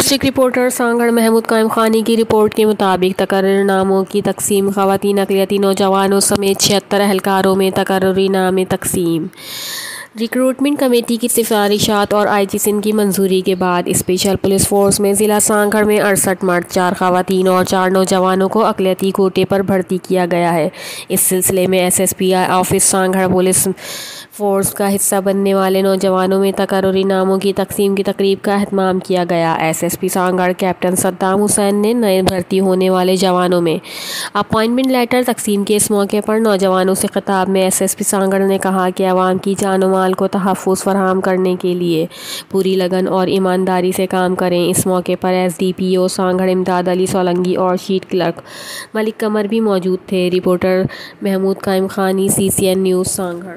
District reporter Sanghar Mahmood कायम खानी की रिपोर्ट के मुताबिक तकर्रुरीनामों की तकसीम ख़वातीन अक़लियती नौजवानों समेत 76 एहलकारों में तकर्रुरीनामे तकसीम। रिक्रूटमेंट कमेटी की सिफारिशात और IG सिंध की मंजूरी के बाद स्पेशल पुलिस फोर्स में ज़िला सांगड़ में 68 मर्द, 4 ख़वातीन और 4 नौजवानों को अक़लियती कोटे पर भर्ती किया गया है। इस सिलसिले में SSPI office Sanghar police force का हिस्सा बनने वाले नौजवानों में तकर्रुरीनामों की तकसीम की तकरीब का एहतमाम किया गया। SSP सांगड़ कैप्टन सद्दाम हुसैन ने नए भर्ती होने वाले जवानों में अपॉइंटमेंट लेटर तकसीम के इस मौके पर नौजवानों से खिताब में SSP सांगड़ ने कहा कि अवाम की जान और माल को तहफ़्फ़ुज़ फराहम करने के लिए पूरी लगन और ईमानदारी से काम करें। इस मौके पर SDPO सांगड़ इमदाद अली सोलंकी और शीट क्लर्क मलिक कमर भी मौजूद थे। रिपोर्टर महमूद कायम खानी, CCN न्यूज़ सांगड़।